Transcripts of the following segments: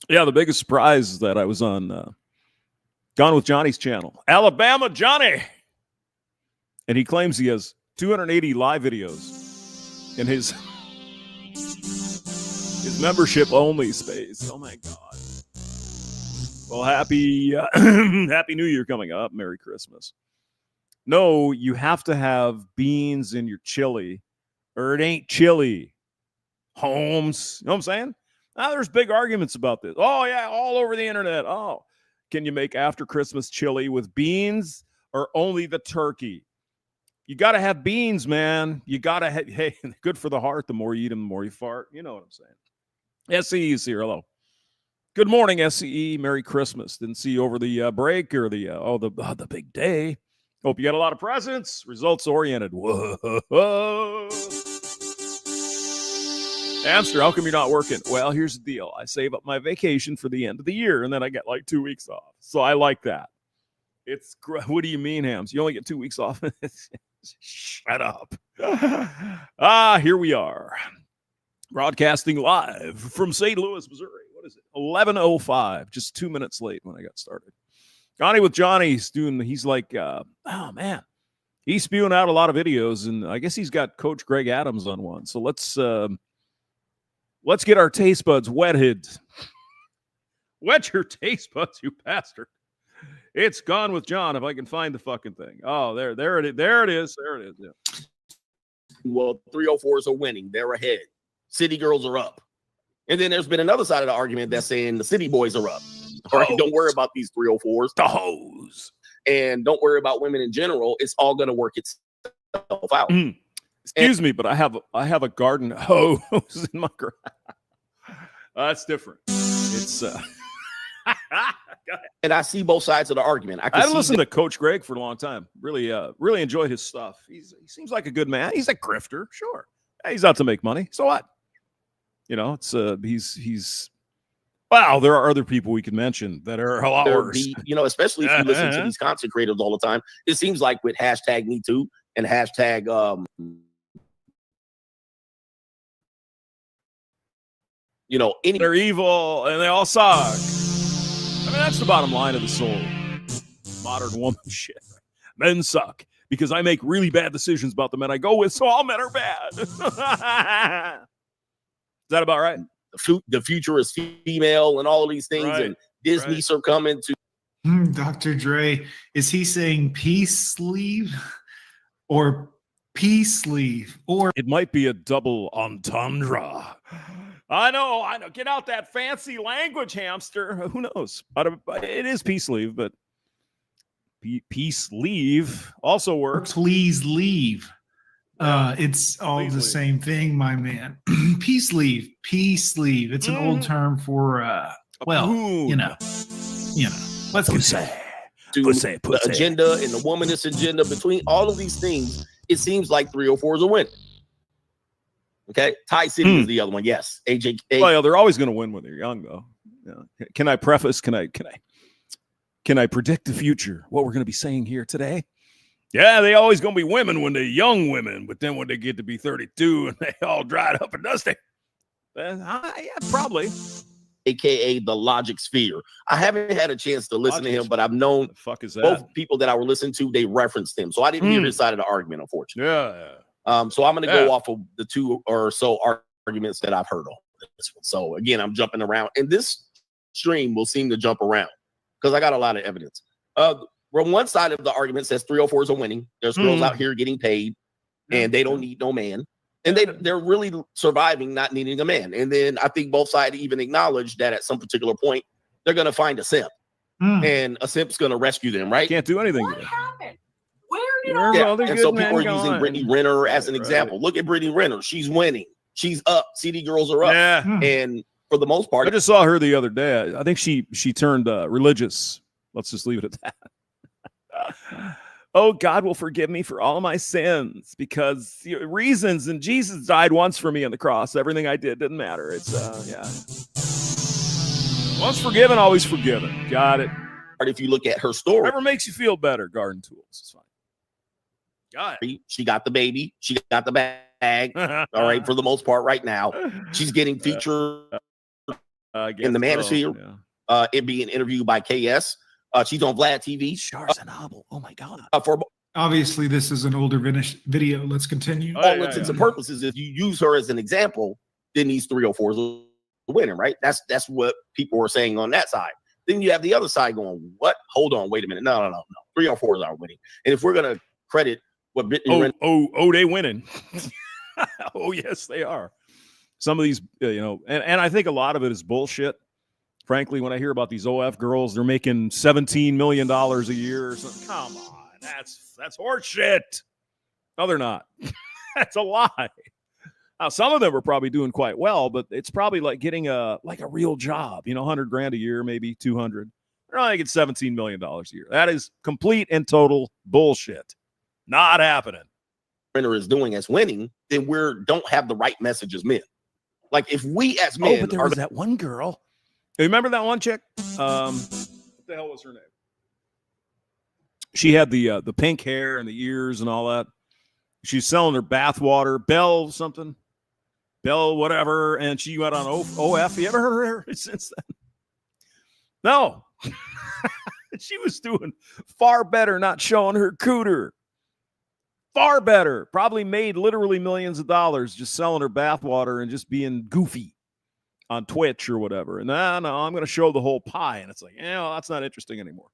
Yeah, the biggest surprise is that I was on Gone with Johnny's channel, Alabama Johnny, and he claims he has 280 live videos in his membership only space. Oh my god! Well, happy Happy New Year coming up. Merry Christmas. No, you have to have beans in your chili, or it ain't chili. Holmes, you know what I'm saying? Now there's big arguments about this. Oh yeah, all over the internet. Oh, can you make after Christmas chili with beans or only the turkey? You got to have beans, man. You got to have, hey, good for the heart. The more you eat them, the more you fart. You know what I'm saying? SCE is here. Hello. Good morning, SCE. Merry Christmas. Didn't see you over the break or the big day. Hope you got a lot of presents. Results oriented. Whoa. Hamster, how come you're not working? Well, here's the deal. I save up my vacation for the end of the year, and then I get like 2 weeks off. So I like that. What do you mean, Hams? You only get 2 weeks off? Shut up. Here we are. Broadcasting live from St. Louis, Missouri. What is it? 11:05. Just 2 minutes late when I got started. Johnny with Johnny's doing, he's like, oh, man. He's spewing out a lot of videos, and I guess he's got Coach Greg Adams on one. So let's get our taste buds wetted. Wet your taste buds, you bastard. It's Gone with John, if I can find the fucking thing. Oh, there it is. There it is. Yeah. Well, 304s are winning. They're ahead. City girls are up. And then there's been another side of the argument that's saying the city boys are up. All right, don't worry about these 304s. The hose. And don't worry about women in general. It's all going to work itself out. Excuse me, but I have a garden hose in my garage. That's different. It's and I see both sides of the argument. I listened to Coach Greg for a long time. Really enjoyed his stuff. He seems like a good man. He's a grifter, sure. He's out to make money. So what? You know, it's he's. Wow, there are other people we can mention that are a lot worse. Especially if you listen to these content creators all the time. It seems like with hashtag Me Too and hashtag they're evil and they all suck. I mean, that's the bottom line of the soul. Modern woman shit. Men suck because I make really bad decisions about the men I go with, so all men are bad. Is that about right? The future is female and all of these things, right, and Disney's are coming to. Dr. Dre, is he saying peace sleeve or peace sleeve? Or it might be a double entendre. I know. Get out that fancy language, hamster. Who knows? It is peace leave, but peace leave also works. Please leave. It's all the same thing, my man. Peace leave. It's an old term for let's pussy. The agenda and the womanist agenda. Between all of these things, it seems like 304s are winning. Okay, Tie City is the other one. Yes, AJ. Well, they're always going to win when they're young, though. Yeah. Can I preface? Can I predict the future? What we're going to be saying here today? Yeah, they always going to be women when they're young women, but then when they get to be 32 and they all dried up and dusty, yeah, probably. AKA the Logic Sphere. I haven't had a chance to listen to him, but I've known both people that I were listening to. They referenced him, so I didn't hear his side of the argument, unfortunately. Yeah. So I'm going to go off of the two or so arguments that I've heard on this one. So again, I'm jumping around, and this stream will seem to jump around because I got a lot of evidence. From one side of the argument says 304s are winning. There's girls out here getting paid, and they don't need no man, and they're really surviving not needing a man. And then I think both sides even acknowledge that at some particular point they're going to find a simp, and a simp's going to rescue them. Right? Can't do anything. What happened? Where did and so people are using Brittany Renner as an example. Look at Brittany Renner. She's winning. She's up. CD girls are up. Yeah. And for the most part, I just saw her the other day. I think she turned religious. Let's just leave it at that. Oh, God will forgive me for all my sins because reasons, and Jesus died once for me on the cross. Everything I did didn't matter. It's once forgiven, always forgiven. Got it. If you look at her story, whatever makes you feel better. Garden tools. It's fine. Got it. She got the baby. She got the bag. All right, for the most part, right now, she's getting featured in the Manosphere. It being interviewed by KS. She's on Vlad TV. Schwarzenegger. Oh my God. For Obviously, this is an older video. Let's continue. all intents and purposes, if you use her as an example, then these 304s are winning, right? That's what people are saying on that side. Then you have the other side going, what? Hold on, wait a minute. No. 304s are winning. And if we're gonna credit what Brittany they winning. Oh yes, they are. Some of these, and I think a lot of it is bullshit. Frankly, when I hear about these OF girls, they're making $17 million a year or something. Come on, that's horseshit. No, they're not. That's a lie. Now, some of them are probably doing quite well, but it's probably like getting a real job, $100,000 a year, maybe 200. They're not making $17 million a year. That is complete and total bullshit. Not happening. Is doing as winning, then don't have the right message as men. Like if we as men, but there was that one girl. Remember that one chick? What the hell was her name? She had the pink hair and the ears and all that. She's selling her bath water, Bell something, Bell whatever, and she went on OF. You ever heard of her since then? No. She was doing far better not showing her cooter. Far better. Probably made literally millions of dollars just selling her bath water and just being goofy on Twitch or whatever. And no, I'm going to show the whole pie. And it's like, that's not interesting anymore.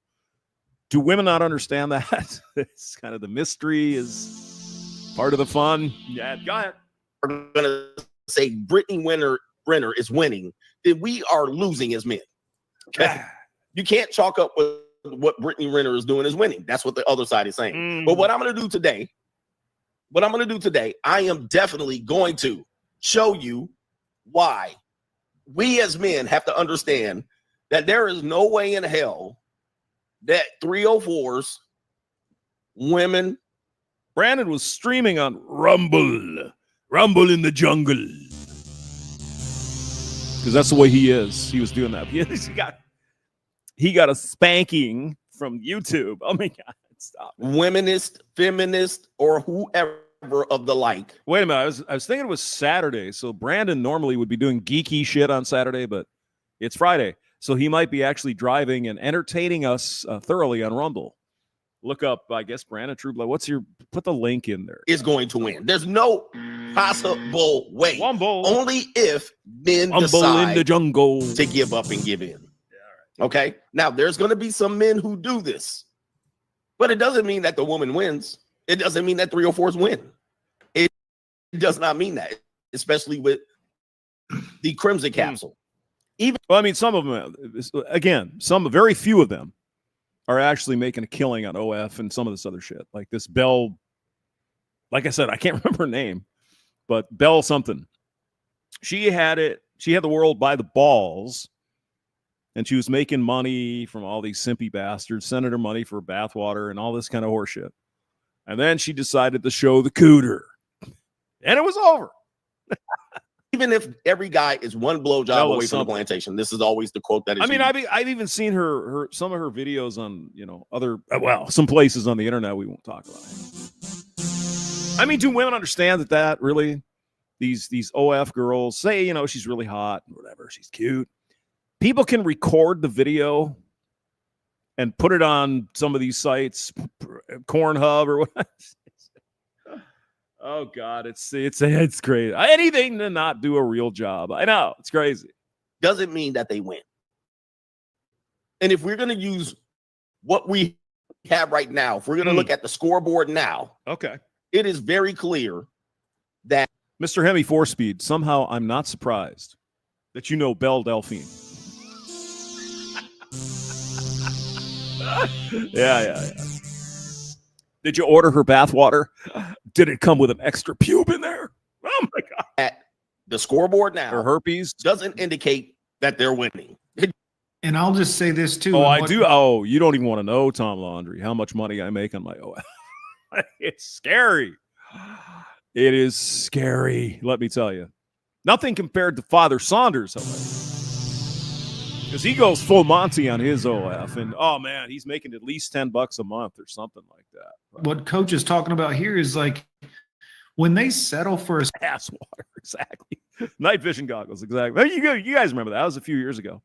Do women not understand that? It's kind of the mystery is part of the fun. Yeah, go ahead. We're going to say Brittany Renner is winning, then we are losing as men. Okay. You can't chalk up what Brittany Renner is doing as winning. That's what the other side is saying. But what I'm going to do today, I am definitely going to show you why we as men have to understand that there is no way in hell that 304s, women. Brandon was streaming on Rumble in the jungle. Because that's the way he is. He was doing that. He got a spanking from YouTube. Oh my God. Stop. Womanist, feminist, or whoever of the like. Wait a minute. I was thinking it was Saturday. So Brandon normally would be doing geeky shit on Saturday, but it's Friday. So he might be actually driving and entertaining us thoroughly on Rumble. Look up, I guess, Brandon Trubla. Put the link in there. Is going to win. There's no possible way. Wumble. Only if men decide in the jungle to give up and give in. Yeah, all right. Okay. Now there's going to be some men who do this. But it doesn't mean that the woman wins. It doesn't mean that 304s win. It does not mean that, especially with the Crimson Capsule. Some of them, again, very few of them are actually making a killing on OF and some of this other shit. Like this Bell, like I said, I can't remember her name, but Bell something. She had the world by the balls. And she was making money from all these simpy bastards, sending her money for bathwater and all this kind of horseshit. And then she decided to show the cooter. And it was over. Even if every guy is one blowjob away from the plantation, this is always the quote that is used. I've even seen her some of her videos on, some places on the internet we won't talk about. Do women understand that really these OF girls say, she's really hot and whatever, she's cute. People can record the video and put it on some of these sites, Cornhub or what. Oh God, it's crazy. Anything to not do a real job. I know, it's crazy. Doesn't mean that they win. And if we're going to use what we have right now, if we're going to look at the scoreboard now, okay, it is very clear that Mr. Hemi 4-Speed, somehow I'm not surprised that you know Belle Delphine. Yeah. Did you order her bathwater? Did it come with an extra pube in there? Oh my God. At the scoreboard now, or herpes doesn't indicate that they're winning. And I'll just say this too. Oh, I do. Oh, you don't even want to know, Tom Laundry, how much money I make on my OF. It's scary. It is scary. Let me tell you. Nothing compared to Father Saunders, however. Because he goes full Monty on his OF, and oh man, he's making at least $10 a month or something like that. What Coach is talking about here is like When they settle for a Ass water, exactly. Night vision goggles, exactly. Well, you guys remember that? That was a few years ago.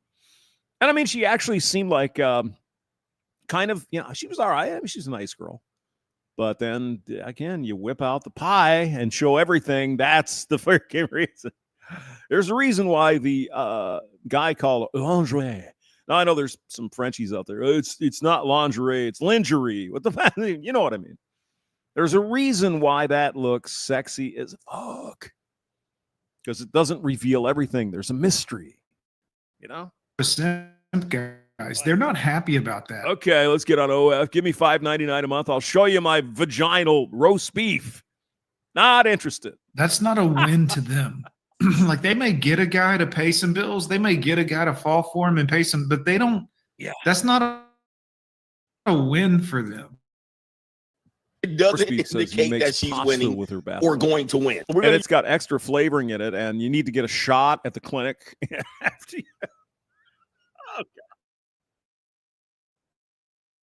And I mean, she actually seemed like kind of, she was all right. I mean, she's a nice girl. But then again, you whip out the pie and show everything. That's the freaking reason. There's a reason why the guy called lingerie. Now I know there's some Frenchies out there. It's not lingerie, it's lingerie. What the fuck? You know what I mean? There's a reason why that looks sexy as fuck. Because it doesn't reveal everything. There's a mystery. simp guys, they're not happy about that. Okay, let's get on OF. Give me $5.99 a month. I'll show you my vaginal roast beef. Not interested. That's not a win to them. Like they may get a guy to pay some bills. They may get a guy to fall for him and pay some, but they don't. Yeah. That's not a win for them. It doesn't Roast beef says he indicate makes that she's pasta winning with her bath or bomb. going to win. And it's got extra flavoring in it, and you need to get a shot at the clinic after you.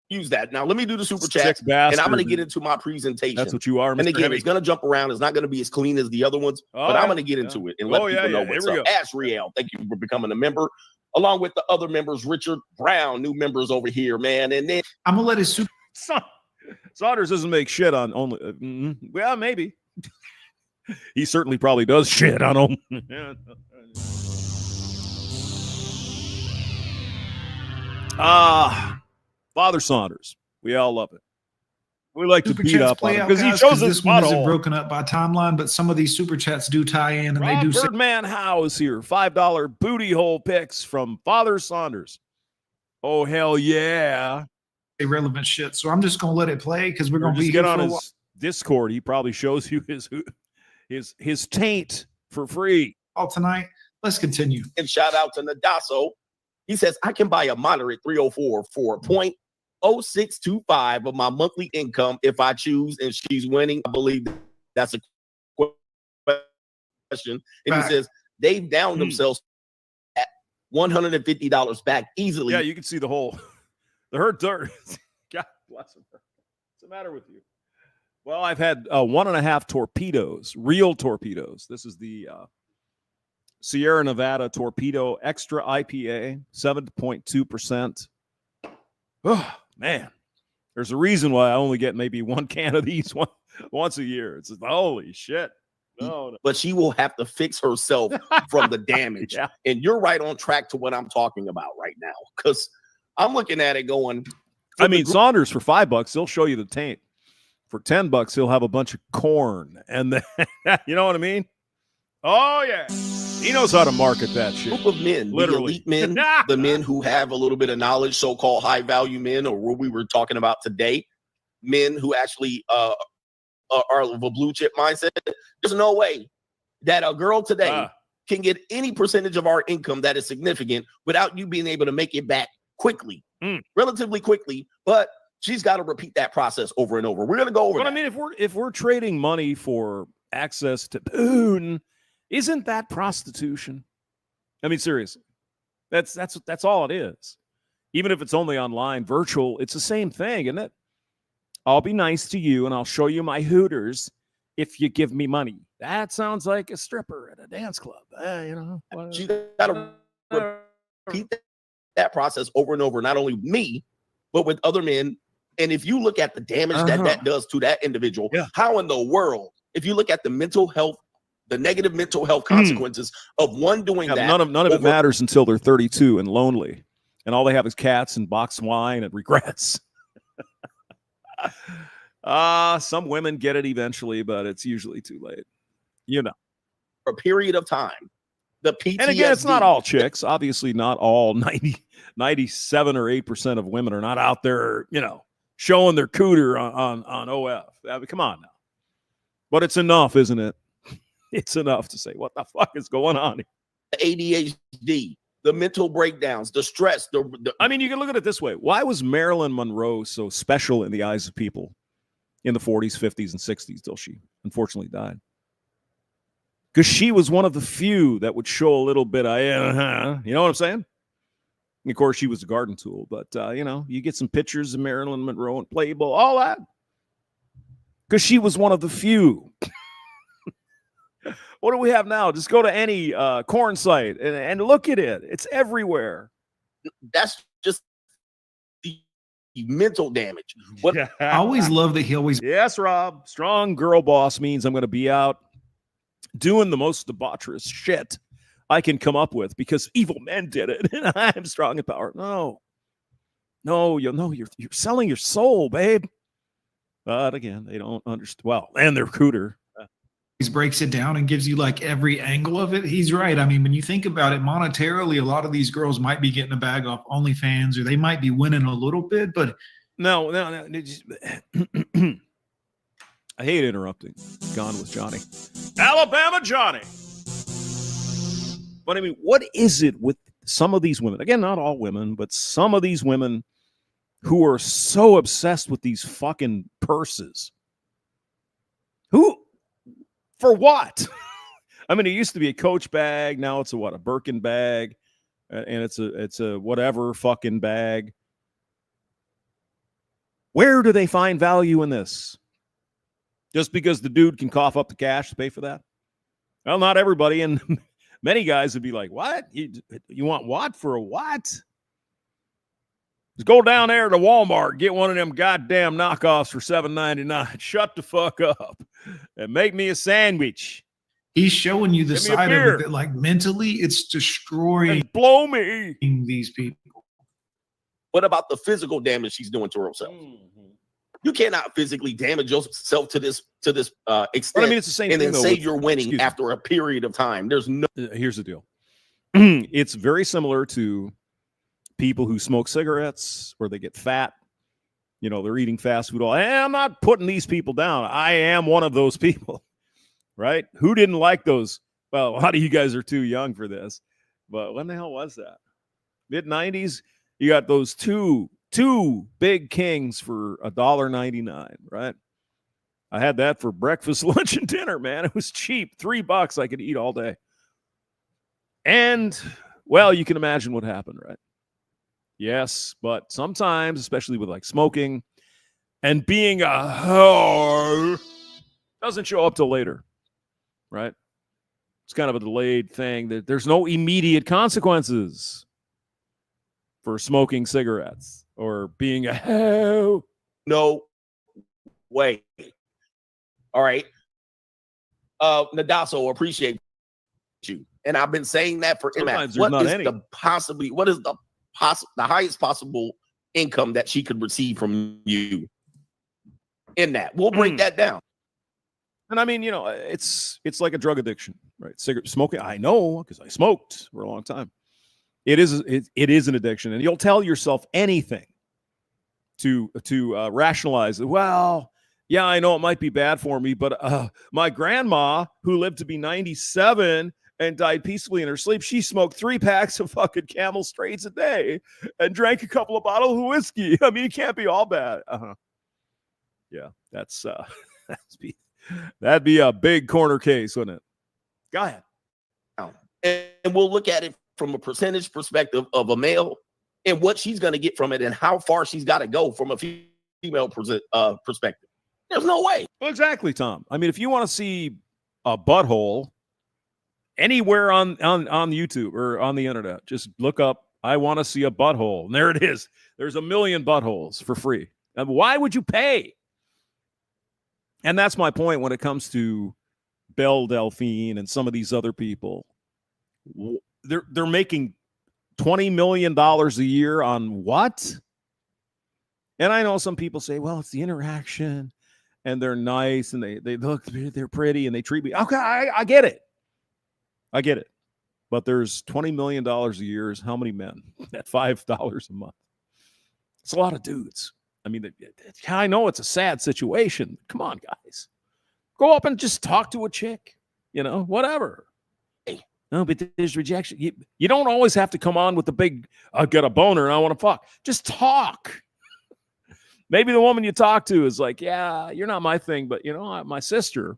Use that. Now, let me do the super chat, Sick and I'm bastard. going to get into my presentation. That's what you are, Mr. And again, Heavy. it's going to jump around. It's not going to be as clean as the other ones, Oh, but yeah, I'm going to get into it and let people know what's Here we up. go. Asriel, thank you for becoming a member, along with the other members. Richard Brown, new members over here, man. And then I'm gonna let his super Saunders doesn't make shit on only. Well, maybe. He certainly probably does shit on only. Father Saunders. We all love it. We like to super beat chats up on play him out because he guys, shows us this one isn't butthole. broken up by timeline, but some of these super chats do tie in, and they do say Birdman Howe is here. $5 booty hole picks from Father Saunders. Oh, hell yeah. irrelevant shit. So I'm just gonna let it play because we're Or gonna just be get here on for a while. his Discord. He probably shows you his taint for free. Tonight. Let's continue. and shout out to Nadasso. He says, I can buy a moderate 304 for 0.0625 of my monthly income if I choose, and she's winning. I believe that's a question. And Fact. he says, they've downed themselves at $150 back easily. Yeah, you can see the whole the hurt dirt. God bless him. What's the matter with you? Well, I've had 1.5 torpedoes, real torpedoes. This is the Sierra Nevada Torpedo Extra IPA, 7.2%. Oh, man. There's a reason why I only get maybe one can of these once a year. It's holy shit. No. But she will have to fix herself from the damage. Yeah. And you're right on track to what I'm talking about right now. Because I'm looking at it going. I mean, Saunders for $5, he'll show you the taint. For $10, he'll have a bunch of corn. And then, you know what I mean? Oh, yeah. He knows how to market that shit. Group of men, Literally. the elite men, the men who have a little bit of knowledge, so-called high-value men, or what we were talking about today, men who actually are of a blue chip mindset. There's no way that a girl today can get any percentage of our income that is significant without you being able to make it back quickly, relatively quickly. But she's got to repeat that process over and over. We're going to go over. But I mean, if we're trading money for access to boon, isn't that prostitution? I mean, seriously, that's all it is. Even if it's only online, virtual, it's the same thing, isn't it? I'll be nice to you and I'll show you my Hooters if you give me money. That sounds like a stripper at a dance club. She's got to repeat that process over and over, not only me, but with other men. And if you look at the damage that does to that individual, how in the world, if you look at the mental health, the negative mental health consequences of one doing that. None of it matters until they're 32 and lonely. And all they have is cats and boxed wine and regrets. Some women get it eventually, but it's usually too late. For a period of time. The PTSD. And again, it's not all chicks. Obviously, not all 97 or 8% of women are not out there, showing their cooter on OF. I mean, come on now. But it's enough, isn't it? It's enough to say, what the fuck is going on here? The ADHD, the mental breakdowns, the stress. I mean, you can look at it this way. Why was Marilyn Monroe so special in the eyes of people in the 40s, 50s, and 60s till she unfortunately died? Because she was one of the few that would show a little bit of, you know what I'm saying? And of course, she was a garden tool, but, you get some pictures of Marilyn Monroe and Playboy, all that. Because she was one of the few. What do we have now? Just go to any corn site and look at it. It's everywhere. That's just the mental damage. What I always love that he always Yes, Rob. Strong girl boss means I'm going to be out doing the most debaucherous shit I can come up with because evil men did it, and I'm strong and powerful. No, you're selling your soul, babe. But again, they don't understand. Well, and their recruiter. breaks it down and gives you like every angle of it. He's right. I mean, when you think about it monetarily, a lot of these girls might be getting a bag off OnlyFans, or they might be winning a little bit, but No. I hate interrupting. Gone with Johnny. Alabama Johnny. But I mean, what is it with some of these women? Again, not all women, but some of these women who are so obsessed with these fucking purses. Who? For what? I mean, it used to be a Coach bag. Now it's a Birkin bag, and it's a whatever fucking bag. Where do they find value in this? Just because the dude can cough up the cash to pay for that? Well, not everybody, and many guys would be like, "What? You want what for a what?" Just go down there to Walmart, get one of them goddamn knockoffs for $7.99. Shut the fuck up and make me a sandwich. he's showing you the Give me a side of beer. it that, like, mentally, it's destroying And blow me. these people. What about the physical damage she's doing to herself? You cannot physically damage yourself to this extent. But I mean, it's the same and thing, then though, say with- you're winning excuse me. after a period of time. There's no Here's the deal. It's very similar to people who smoke cigarettes or they get fat. You know, they're eating fast food. I'm not putting these people down. I am one of those people, right? Who didn't like those? Well, a lot of you guys are too young for this, but when the hell was that? Mid-90s? You got those two big kings for $1.99, right? I had that for breakfast, lunch, and dinner, man. It was cheap. $3 I could eat all day. And, well, you can imagine what happened, right? Yes, but sometimes, especially with like smoking and being a whore, doesn't show up till later, right? It's kind of a delayed thing. That there's no immediate consequences for smoking cigarettes or being a hoe. no way. All right. Nadaso, appreciate you. And I've been saying that for Sometimes there's What not is any. what is the highest possible income that she could receive from you in that? We'll break that down. And I mean, you know, it's like a drug addiction, right? Cigarette smoking, I know because I smoked for a long time. It is an addiction, and you'll tell yourself anything to rationalize it. Well, yeah, I know it might be bad for me, but my grandma, who lived to be 97 and died peacefully in her sleep, she smoked 3 packs of fucking Camel Straights a day and drank a couple of bottles of whiskey. I mean, it can't be all bad. Yeah, that'd be a big corner case, wouldn't it? Go ahead. And we'll look at it from a percentage perspective of a male and what she's going to get from it and how far she's got to go from a female perspective. There's no way. Well, exactly, Tom. I mean, if you want to see a butthole anywhere on YouTube or on the internet, just look up, I want to see a butthole. And there it is. There's a million buttholes for free. And why would you pay? And that's my point when it comes to Belle Delphine and some of these other people. They're making $20 million a year on what? And I know some people say, well, it's the interaction and they're nice and they look, they're pretty and they treat me. Okay, I get it. I get it. But there's $20 million a year. How many men at $5 a month? It's a lot of dudes. I mean, I know it's a sad situation. Come on, guys. Go up and just talk to a chick, you know, whatever. No, but there's rejection. You don't always have to come on with the big, I've got a boner and I want to fuck. Just talk. Maybe the woman you talk to is like, yeah, you're not my thing, but, you know, my sister,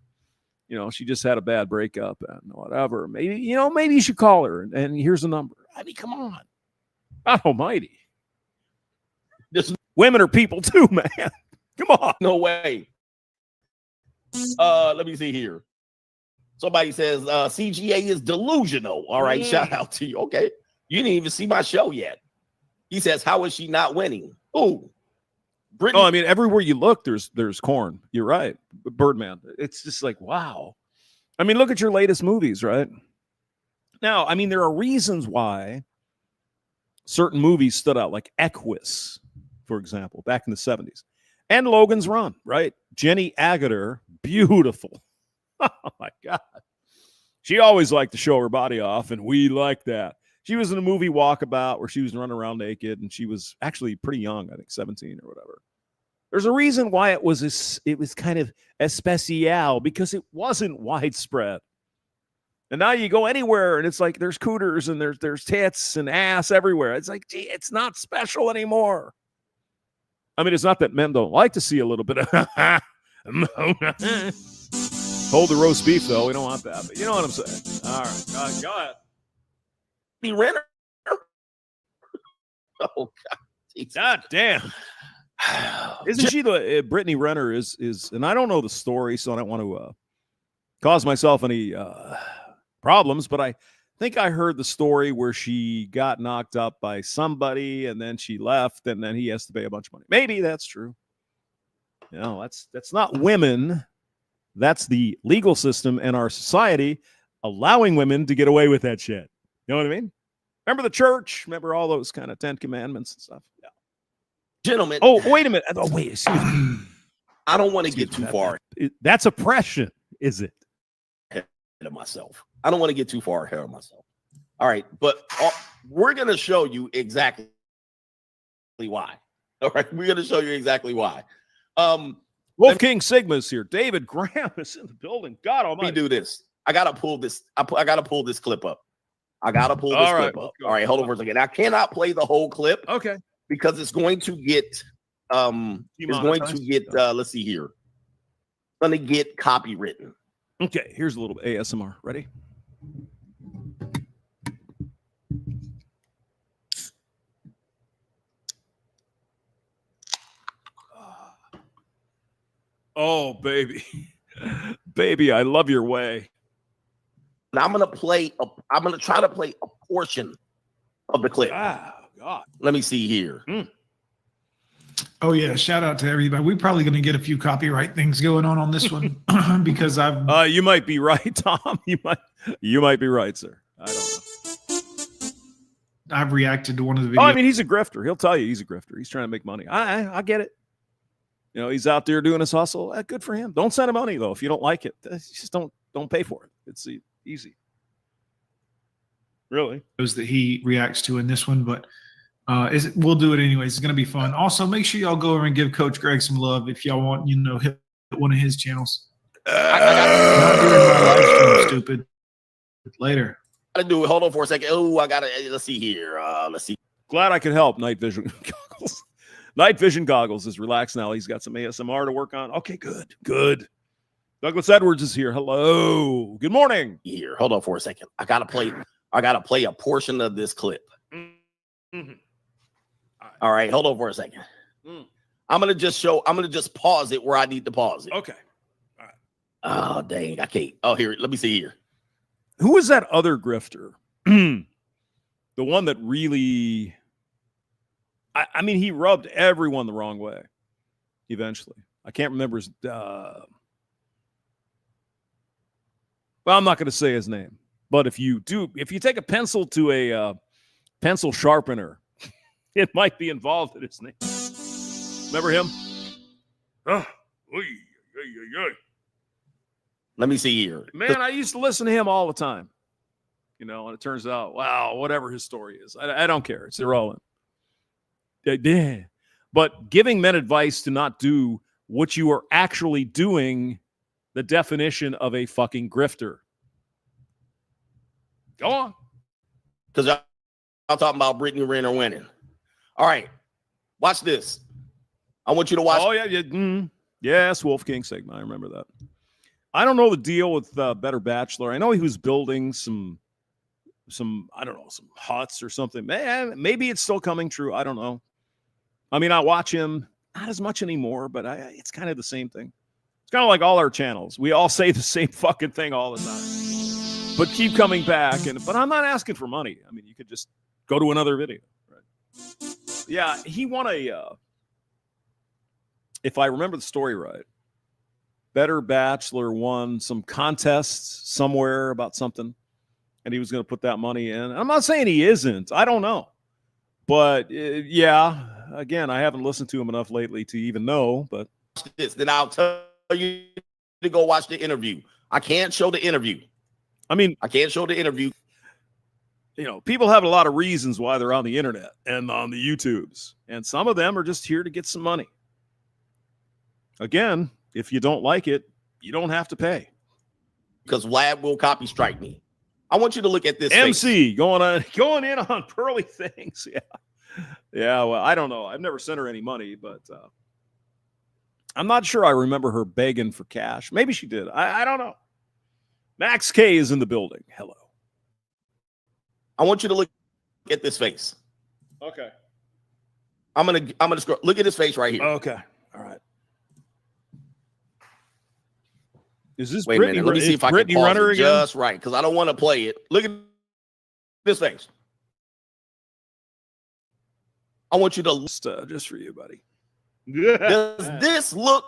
you know, she just had a bad breakup and whatever. Maybe you should call her and here's the number. I mean, come on. God almighty. Women are people too, man. Come on. No way. Let me see here. Somebody says CGA is delusional. All right, shout out to you. Okay, you didn't even see my show yet. He says, how is she not winning? Oh, Oh, I mean, everywhere you look, there's corn. You're right, Birdman. It's just like, wow. I mean, look at your latest movies, right? Now, I mean, there are reasons why certain movies stood out, like Equus, for example, back in the 70s. And Logan's Run, right? Jenny Agutter, beautiful. Oh, my God. She always liked to show her body off, and we like that. She was in a movie Walkabout where she was running around naked, and she was actually pretty young, I think 17 or whatever. There's a reason why it was kind of especial, because it wasn't widespread. And now you go anywhere, and it's like there's cooters and there's tits and ass everywhere. It's like, gee, it's not special anymore. I mean, it's not that men don't like to see a little bit of hold the roast beef, though. We don't want that. But you know what I'm saying. All right. Go ahead. The Renner. Oh, God. God damn. Isn't she the Brittany Renner is, and I don't know the story, so I don't want to cause myself any problems, but I think I heard the story where she got knocked up by somebody and then she left and then he has to pay a bunch of money. Maybe that's true. You know, that's not women. That's the legal system and our society allowing women to get away with that shit. You know what I mean? Remember the church? Remember all those kind of 10 commandments and stuff? Yeah. Gentlemen. Oh, wait a minute. Oh, wait. Excuse me. I don't want to get too far. That's oppression, is it? Ahead of myself. I don't want to get too far ahead of myself. All right. But we're going to show you exactly why. All right. We're going to show you exactly why. Wolf King Sigma's here. David Graham is in the building. God almighty. Let me do this. I got to pull this. I got to pull this clip up. I got to pull this clip up. All right. Hold on for a second. I cannot play the whole clip. Okay. Because it's going to get let's see here. It's going to get copywritten. Okay, here's a little ASMR. Ready? Oh, baby. Baby, I love your way. And I'm going to try to play a portion of the clip. Ah, God. Let me see here. Oh yeah, shout out to everybody. We're probably going to get a few copyright things going on this one because you might be right, Tom. You might be right, sir. I don't know. I've reacted to one of the videos. Oh, I mean, he's a grifter. He'll tell you he's a grifter. He's trying to make money. I get it. You know, he's out there doing his hustle. Good for him. Don't send him money though if you don't like it. Just don't pay for it. It's easy. Really? Those that he reacts to in this one, but we'll do it anyways. It's going to be fun. Also, make sure y'all go over and give Coach Greg some love if y'all want, hit one of his channels. Not during my live stream, stupid. Later. I gotta do it. Hold on for a second. Oh, let's see here. Let's see. Glad I could help. Night vision goggles. Night vision goggles is relaxed now. He's got some ASMR to work on. Okay, good. Douglas Edwards is here. Hello. Good morning. Here. Hold on for a second. I gotta play a portion of this clip. Mm-hmm. All right, hold on for a second. I'm gonna just pause it where I need to pause it. Okay. All right. Oh dang, I can't. Oh, here, let me see here. Who is that other grifter? The one that really, I mean, he rubbed everyone the wrong way. Eventually, I can't remember his. Well, I'm not going to say his name, but if you take a pencil to a pencil sharpener, it might be involved in his name. Remember him? Let me see here. Man, I used to listen to him all the time. And it turns out, wow, whatever his story is, I don't care. It's irrelevant. But giving men advice to not do what you are actually doing, the definition of a fucking grifter. Go on. Because I'm talking about Brittany Renner winning. All right, watch this. I want you to watch. Oh, yeah. Yes, Wolf King Sigma. I remember that. I don't know the deal with Better Bachelor. I know he was building some I don't know, some huts or something. Man, maybe it's still coming true. I don't know. I mean, I watch him not as much anymore, but it's kind of the same thing. It's kind of like all our channels. We all say the same fucking thing all the time, but keep coming back. But I'm not asking for money. I mean, you could just go to another video. Right? Yeah, he won if I remember the story right, Better Bachelor won some contests somewhere about something, and he was going to put that money in. I'm not saying he isn't. I don't know. But, yeah, again, I haven't listened to him enough lately to even know. But then I'll tell you to go watch the interview. I can't show the interview. I mean, I can't show the interview. You know, people have a lot of reasons why they're on the internet and on the YouTubes. And some of them are just here to get some money. Again, if you don't like it, you don't have to pay. Because Vlad will copy strike me. I want you to look at this MC face. going in on pearly things. Yeah. Yeah, well, I don't know. I've never sent her any money, but I'm not sure I remember her begging for cash. Maybe she did. I don't know. Max K is in the building. Hello. I want you to look at this face. Okay. I'm gonna scroll. Look at his face right here. Okay. All right. Is this Wait a minute? Let me see if I can pause it just right, because I don't want to play it. Look at this face. I want you to just for you, buddy. Does this look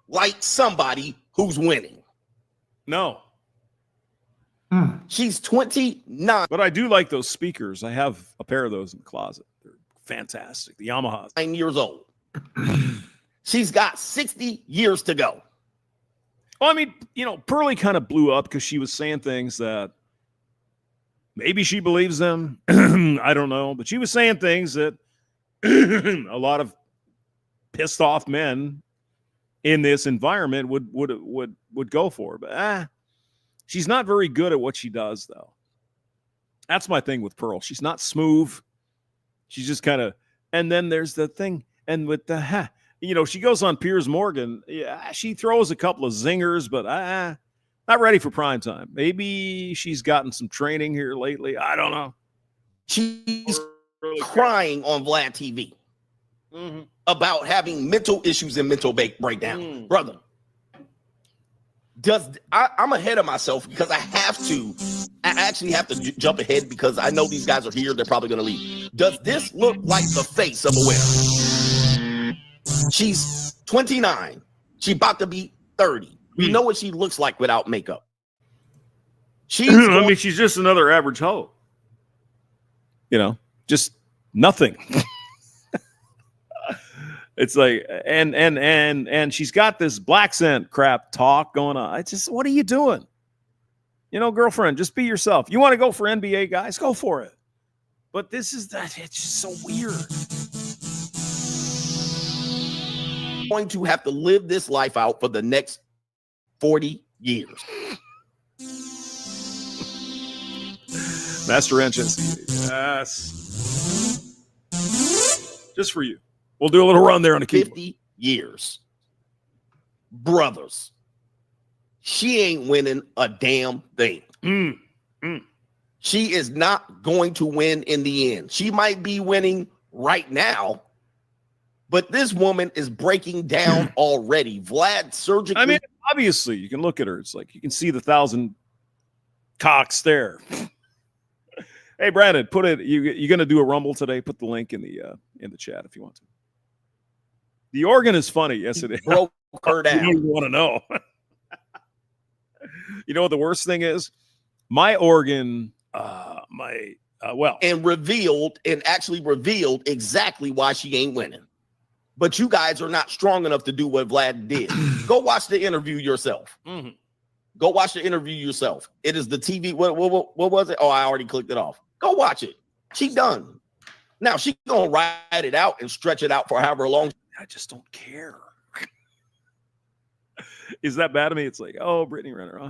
like somebody who's winning? No. She's 29. But I do like those speakers. I have a pair of those in the closet. They're fantastic. The Yamahas. 9 years old. She's got 60 years to go. Well, I mean, you know, Pearly kind of blew up because she was saying things that maybe she believes them. I don't know. But she was saying things that a lot of pissed off men in this environment would go for. But she's not very good at what she does, though. That's my thing with Pearl. She's not smooth. She's just kind of, and then there's the thing, and with the you know, she goes on Piers Morgan. Yeah, she throws a couple of zingers, but not ready for prime time. Maybe she's gotten some training here lately. I don't know. She's crying on Vlad TV about having mental issues and mental breakdown. Brother, I'm ahead of myself because I actually have to jump ahead because I know these guys are here. They're probably going to leave. Does this look like the face of a winner? She's 29. She's about to be 30. We know what she looks like without makeup. I mean, she's just another average hoe. You know, just nothing. It's like, and she's got this black scent crap talk going on. I just, what are you doing? You know, girlfriend, just be yourself. You want to go for NBA guys? Go for it. But this is that. It's just so weird. Going to have to live this life out for the next 40 years. Master Wrench SCA. Yes. Just for you. We'll do a little run there on a keyboard. 50 years. Brothers. She ain't winning a damn thing. She is not going to win in the end. She might be winning right now, but this woman is breaking down already. Vlad surgically. I mean, obviously, you can look at her. It's like you can see the 1,000 cocks there. Hey, Brandon, put it. You're going to do a Rumble today? Put the link in the chat if you want to. The organ is funny. Yes, it is. Broke her down. You don't want to know. You know what the worst thing is? My organ, and actually revealed exactly why she ain't winning. But you guys are not strong enough to do what Vlad did. Go watch the interview yourself. Go watch the interview yourself. It is the TV. What was it? Oh, I already clicked it off. Go watch it. She done. Now she gonna ride it out and stretch it out for however long. I just don't care. Is that bad of me? It's like, oh, Brittany Renner.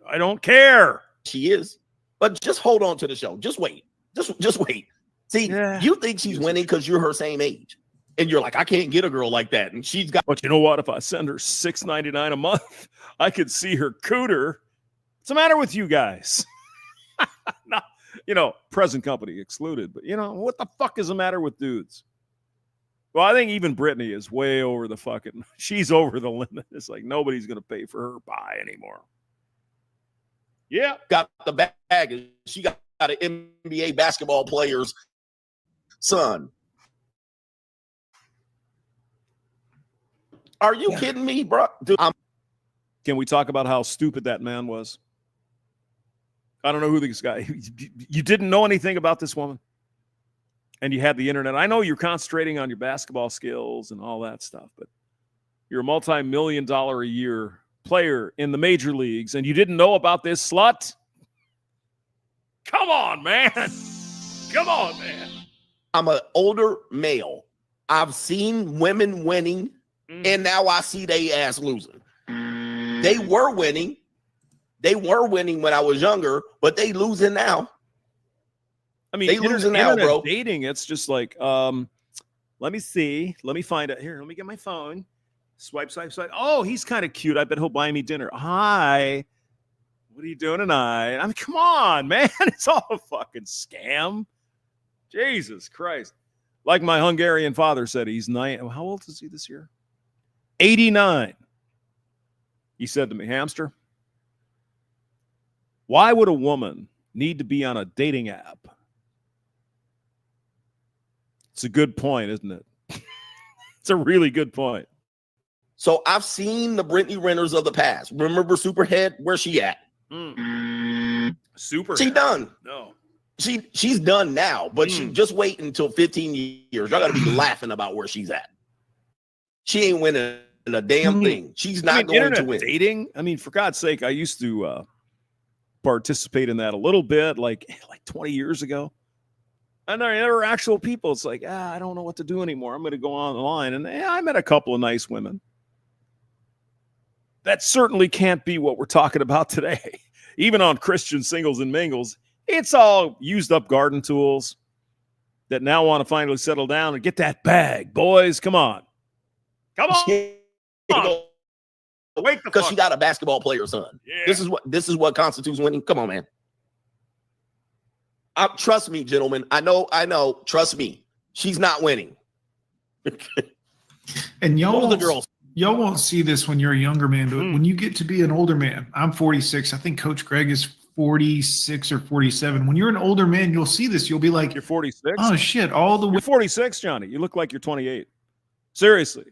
I don't care. She is. But just hold on to the show. Just wait. Just wait. See, you think she's winning because you're her same age. And you're like, I can't get a girl like that. And she's got. But you know what? If I send her $6.99 a month, I could see her cooter. What's the matter with you guys? No, you know, present company excluded. But, you know, what the fuck is the matter with dudes? Well, I think even Brittany is way over the fucking. She's over the limit. It's like nobody's going to pay for her pie anymore. Yeah. Got the bag. And she got an NBA basketball player's son. Are you kidding me, bro? Dude, Can we talk about how stupid that man was? I don't know who this guy. You didn't know anything about this woman, and you had the internet. I know you're concentrating on your basketball skills and all that stuff, but you're a multi-million-dollar a year player in the major leagues, and you didn't know about this slut? Come on, man. Come on, man. I'm an older male. I've seen women winning, and now I see they ass losing. They were winning. They were winning when I was younger, but they losing now. I mean, they losing now, bro. Dating, it's just like, let me see. Let me find it. Here, let me get my phone. Swipe, swipe, swipe. Oh, he's kind of cute. I bet he'll buy me dinner. Hi. What are you doing tonight? I mean, come on, man. It's all a fucking scam. Jesus Christ. Like my Hungarian father said, he's 9. How old is he this year? 89. He said to me, hamster, why would a woman need to be on a dating app? It's a good point, isn't it? It's a really good point. So I've seen the Brittany Renters of the past. Remember Superhead? Where's she at? Super. She done. No. She's done now, but she just wait until 15 years. Y'all got to be laughing about where she's at. She ain't winning a damn thing. She's not going to win. Dating? I mean, for God's sake, I used to participate in that a little bit, like 20 years ago. And there were actual people. It's like, I don't know what to do anymore. I'm going to go online. And I met a couple of nice women. That certainly can't be what we're talking about today. Even on Christian Singles and Mingles, it's all used up garden tools that now want to finally settle down and get that bag. Boys, come on. Come on. Wake the because she got a basketball player son. Yeah. This is what constitutes winning. Come on, man. Trust me, gentlemen. I know. Trust me. She's not winning. And All the girls. Y'all won't see this when you're a younger man, but when you get to be an older man, I'm 46. I think Coach Greg is 46 or 47. When you're an older man, you'll see this. You'll be like, You're 46? oh shit, You're 46, Johnny. You look like you're 28. Seriously.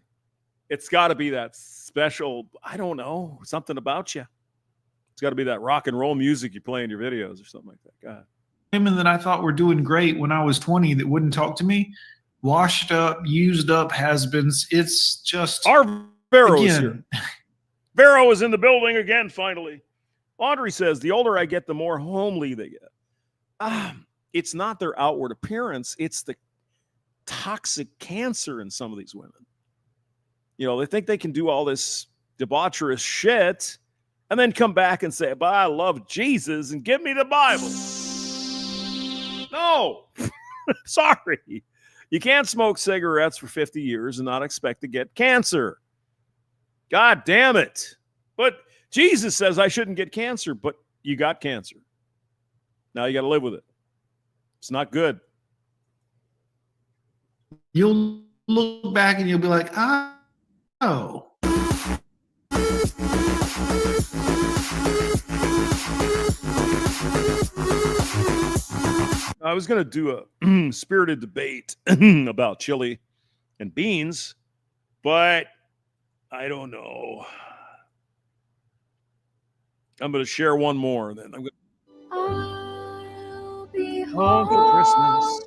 It's got to be that special, I don't know, something about you. It's got to be that rock and roll music you play in your videos or something like that. God. women that I thought were doing great when I was 20 that wouldn't talk to me, washed up, used up has-beens. It's just Our Vero is again. here. Vero is in the building again, finally. Audrey says, the older I get, the more homely they get. It's not their outward appearance. It's the toxic cancer in some of these women. You know, they think they can do all this debaucherous shit and then come back and say, but I love Jesus and give me the Bible. No. Sorry. You can't smoke cigarettes for 50 years and not expect to get cancer. God damn it. But Jesus says I shouldn't get cancer, but you got cancer. Now you got to live with it. It's not good. You'll look back and you'll be like, oh. I was going to do a spirited debate about chili and beans, but I don't know. I'm going to share one more. Then I'm going I'll be home for Christmas.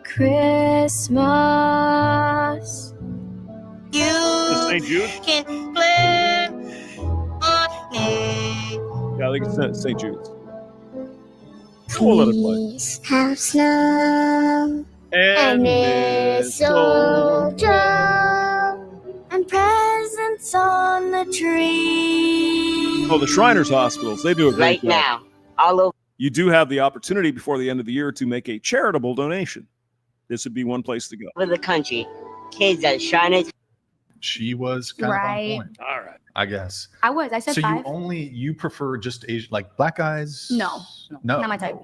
Christmas. to St. Jude. Can play on me. Yeah, I think it's St. Jude's. We'll let it play. Please have snow And mistletoe and presents on the tree. Oh, the Shriners Hospitals. They do a great Right job. now, all over. You do have the opportunity before the end of the year to make a charitable donation. This would be one place to go. The country. Kids at Shriners. She was kind Right. of on point, All right. I guess. I said So 5. you prefer just Asian, like black guys? No, No. not my type.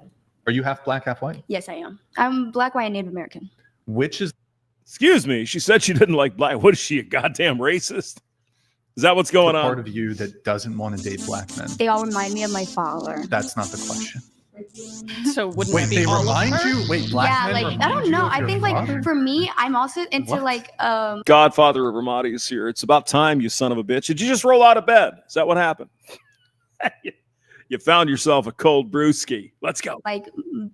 Are you half black, half white? Yes, I am. I'm Black, white, and Native American. Which is Excuse me. She said she didn't like black. What is she, a goddamn racist? Is that what's going the on? part of you that doesn't want to date black men. They all remind me of my father. That's not the question. So wouldn't Wait, it be they all of remind her? you? Wait, black Yeah, men like I remind don't you know. of I your think like father? for me, I'm also into What? like Godfather of Ramadi is here. It's about time, you son of a bitch. Did you just roll out of bed? Is that what happened? You found yourself a cold brewski. Let's go. like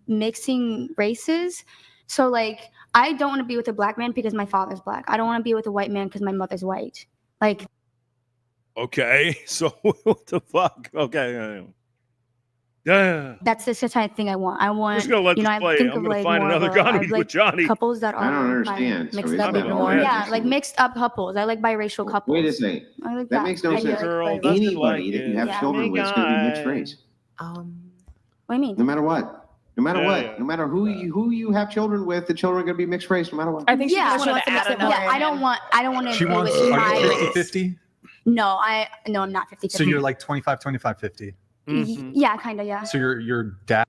mixing races. So like I don't want to be with a black man because my father's black. I don't want to be with a white man because my mother's white. Like Okay. So what the fuck? Okay. Yeah. that's the type of thing I want. I I'm want just gonna let this I play. think I'm of gonna like find more another of a, I gun with like Johnny. couples that are I don't understand. mixed So up it's even not more. bad. Yeah, like mixed up couples. I like biracial couples. Wait a second. I like That makes no I sense. like Girl, biracial- doesn't Anybody like that you it. have Yeah. children with is going to be mixed race. What do you mean? No matter what. No matter Yeah, what. yeah. No matter who you have children with, the children are going to be mixed race no matter what. I think she Yeah, just she wanted to wants add to mix it. another. Yeah, I don't want to She be wants, with are my you race. 50-50? No, I'm not 50. So you're like 25-25-50. Mhm. Yeah, kind of, yeah. So your dad.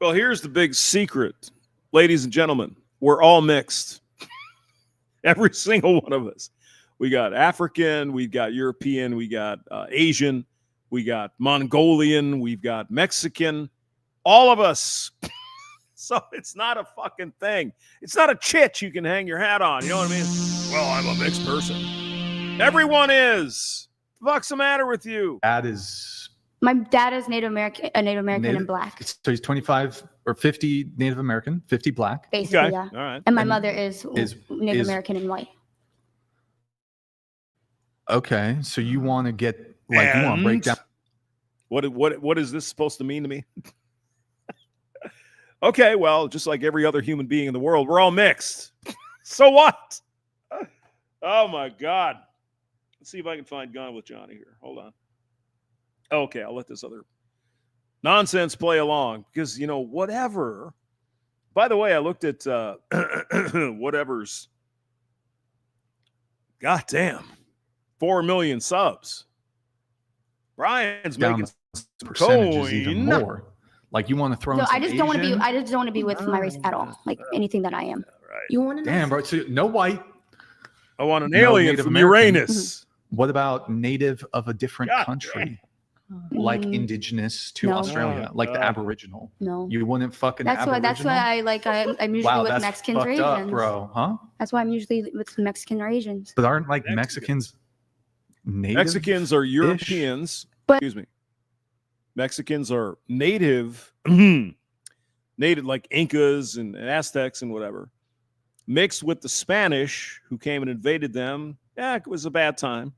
Well, here's the big secret, ladies and gentlemen. We're all mixed. Every single one of us. We got African, we got European, we got Asian, we got Mongolian, we've got Mexican. All of us. So it's not a fucking thing. It's not a chit you can hang your hat on. You know what I mean? Well, I'm a mixed person. Everyone is. What the fuck's the matter with you? Dad is My dad is Native American and black, So he's 25 or 50 Native American, 50 black. basically, Okay. yeah. All right. And my And mother is Native American and white. Okay, so you want to get like you want to break And down. what is this supposed to mean to me? Okay, well, just like every other human being in the world, we're all mixed. So what? Oh my God. Let's see if I can find Gone with Johnny here. Hold on. Okay, I'll let this other nonsense play along because, whatever. By the way, I looked at whatever's. God damn. 4 million subs. Brian's down making the percentages even coin. more. Like you want to throw. So in I some just don't want to be. Asian? I just don't want to be with my race at all. Like anything that I am. Right. You want to know? Damn, bro. So no white. I want an No alien Native from American. Uranus. What about native of a different God country, like Mm, indigenous to No. Australia, Oh, like the God. Aboriginal? No. You wouldn't fucking. That's why. That's why I like. I'm usually Wow, with that's Mexicans or fucked Asians. up, bro. Huh? That's why I'm usually with Mexican or Asians. But aren't like Mexicans. Mexicans native? Mexicans are Europeans. But- Excuse me. Mexicans are native, native like Incas and Aztecs and whatever, mixed with the Spanish who came and invaded them. Yeah, it was a bad time.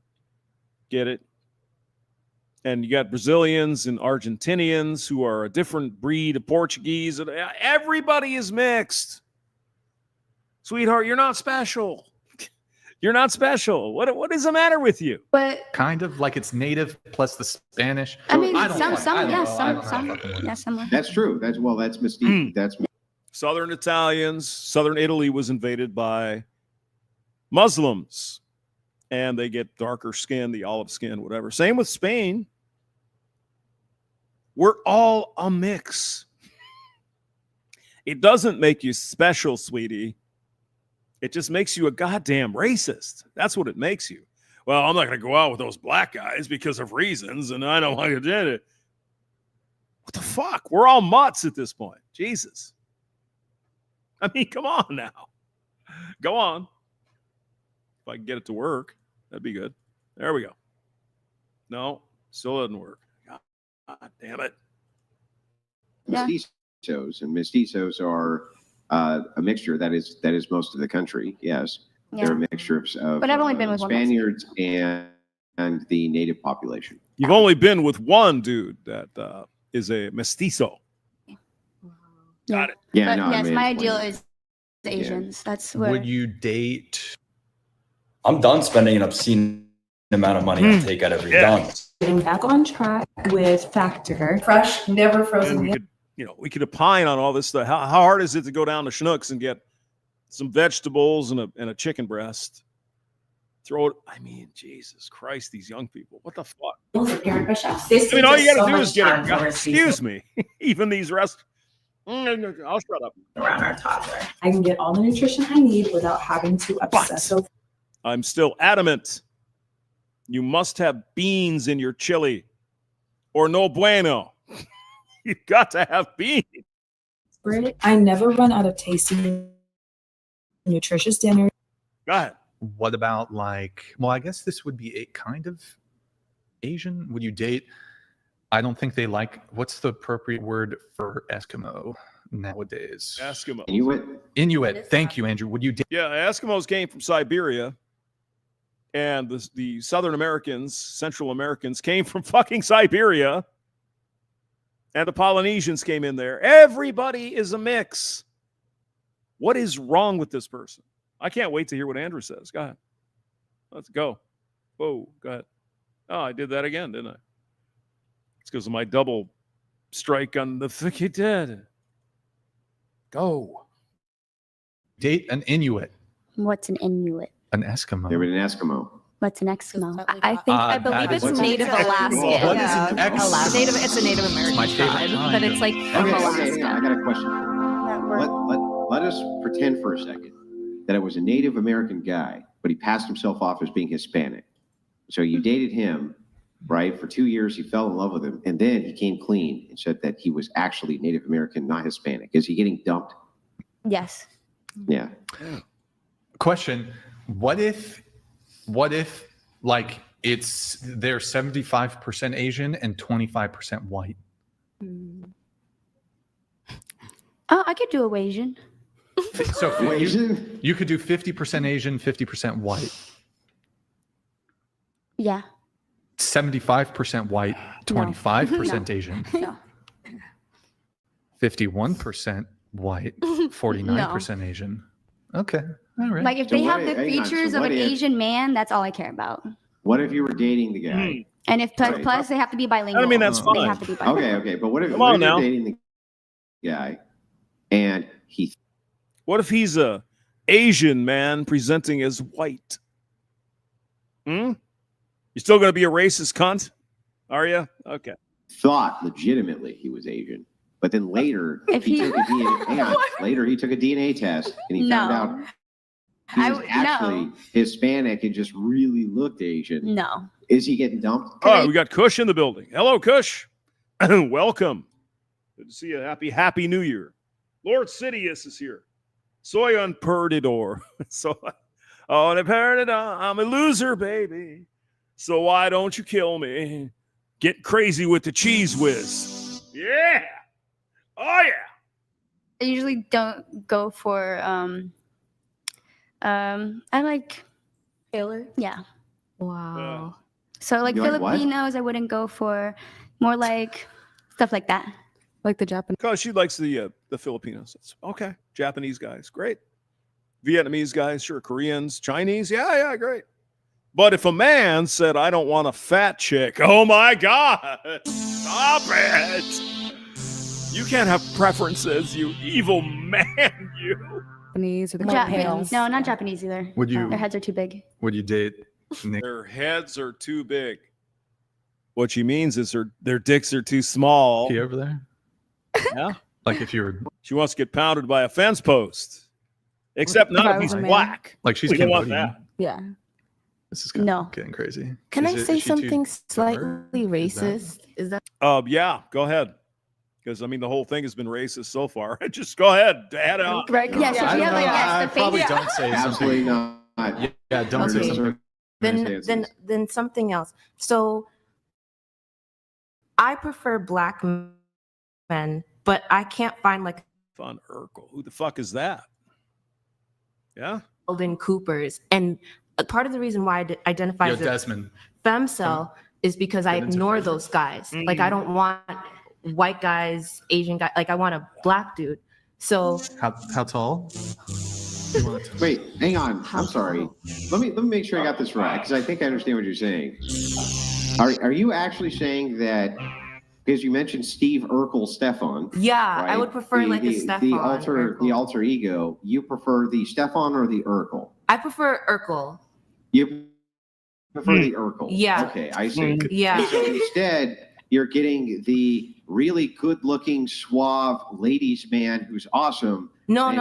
Get it? And you got Brazilians and Argentinians who are a different breed of Portuguese. Everybody is mixed. Sweetheart, you're not special. You're not special. What is the matter with you? But Kind of like it's native plus the Spanish. I mean, I don't some, fuck- I don't yeah, know. I don't some, fucking with yeah, it. some. That's true. That's mystique. That's Southern Italians, Southern Italy was invaded by Muslims, and they get darker skin, the olive skin, whatever. Same with Spain. We're all a mix. It doesn't make you special, sweetie. It just makes you a goddamn racist. That's what it makes you. Well, I'm not going to go out with those black guys because of reasons, and I don't want to do it. What the fuck? We're all mutts at this point. Jesus. I mean, come on now. Go on. If I can get it to work, that'd be good. There we go. No, still doesn't work. God damn it. Yeah. mestizos, and mestizos are a mixture that is most of the country. Yes, Yeah. they're a mixture of But I've only been with one Spaniards and the native population. You've only been with one dude that is a mestizo. Got it. Yeah, But no, yes, I mean, my ideal is Asians. That's where. Would you date? I'm done spending an obscene amount of money on takeout every Yeah. done. Getting back on track with Factor. Fresh, never And frozen. we could opine on all this stuff. How hard is it to go down to Schnucks and get some vegetables and a chicken breast? Throw it. I mean, Jesus Christ, these young people. What the fuck? Prepared by chefs. This I mean, all you takes got to so do much is get time a. for a Excuse me. Even these I'll shut up. around our toddler. I can get all the nutrition I need without having to obsess over. I'm still adamant. You must have beans in your chili or no bueno. You've got to have beans. it. I never run out of tasty, nutritious dinner. Go ahead. What about like? Well, I guess this would be a kind of Asian. Would you date? I don't think they like. What's the appropriate word for Eskimo nowadays? Eskimo. Inuit. Thank you, Andrew. Would you date? Yeah, Eskimos came from Siberia. And the Southern Americans, Central Americans came from fucking Siberia. And the Polynesians came in there. Everybody is a mix. What is wrong with this person? I can't wait to hear what Andrew says. Go ahead. Let's go. Whoa, go ahead. Oh, I did that again, didn't I? It's because of my double strike on the thick you did. Go. Date an Inuit. What's an Inuit? An Eskimo. They were an Eskimo. What's an Eskimo? I believe that it's is- Native Alaskan. What is an Eskimo? It's a Native American My favorite tribe, tribe. but it's like from Alaska. Okay, I got a question. Let us pretend for a second that it was a Native American guy, but he passed himself off as being Hispanic. So you dated him, right? For 2 years, you fell in love with him, and then he came clean and said that he was actually Native American, not Hispanic. Is he getting dumped? Yes. Yeah. Question: What if like they're 75% Asian and 25% white? Oh, I could do a Asian. So Asian? you could do 50% Asian, 50% white. Yeah. 75% white, 25% Asian. No. 51% white, 49% Asian. Okay. All right. Like if So they what have the if- hang on, features so of what an if- Asian man, that's all I care about. What if you were dating the guy? And if plus, Right. plus they have to be bilingual. I mean, that's They fine. have to be bilingual. Okay, but what if, Come what on if you're now. dating the guy and he What if he's a Asian man presenting as white? You still going to be a racist cunt? Are you? Okay. thought legitimately he was Asian, but then later If he he- took a DNA. Hang on. Later he took a DNA test and he found out he was actually Hispanic and just really looked Asian. No. Is he getting dumped? Oh, we got Kush in the building. Hello, Kush. Welcome. Good to see you. Happy New Year. Lord Sidious is here. Soy un perdidor. So, on a perdidor, I'm a loser, baby. So why don't you kill me? Get crazy with the cheese whiz. Yeah. Oh yeah. I usually don't go for I like Taylor? yeah. Wow. So like You like what? Filipinos I wouldn't go for. More like stuff like that. Like the Japanese. Because she likes the Filipinos. It's okay. Japanese guys, great. Vietnamese guys, sure. Koreans, Chinese, yeah, great. But if a man said, I don't want a fat chick, oh my God, stop it. You can't have preferences, you evil man, you. Japanese or the Japanese. No, not Japanese either. Would you Their heads are too big. would you date Nick? Their heads are too big. What she means is their dicks are too small. He over there? Yeah. Like if you were She wants to get pounded by a fence post. Except not If I if was he's a man. black. like she's We don't want Cambodian. that. Yeah. This is kind No. of getting crazy. Can Is I it- say is she too something slightly diverse? Is that- racist? Is that Yeah, go ahead. Because I mean, the whole thing has been racist so far. Just go ahead, add it on. right? 'Cause Yeah, so I she don't had like know. yes, I the probably face. don't say Absolutely something. not. Yeah, don't say Okay. something. then something else. So I prefer black men, but I can't find like Von Urkel. Who the fuck is that? Yeah. Sheldon Coopers. And part of the reason why I identify Yo, as a Desmond. femcel is because I Get into ignore favorites. those guys. Like I don't want white guys, Asian guy. Like I want a black dude. So How tall? You want to- Wait, hang on. I'm sorry. Let me make sure I got this right because I think I understand what you're saying. Are you actually saying that because you mentioned Steve Urkel Stefan? yeah, I right? would prefer like a Stefan. the alter ego. You prefer the Stefan or the Urkel? I prefer Urkel. You prefer the Urkel. Yeah. Okay, I see. Yeah. So instead, you're getting the really good-looking, suave ladies man who's awesome. No. Hang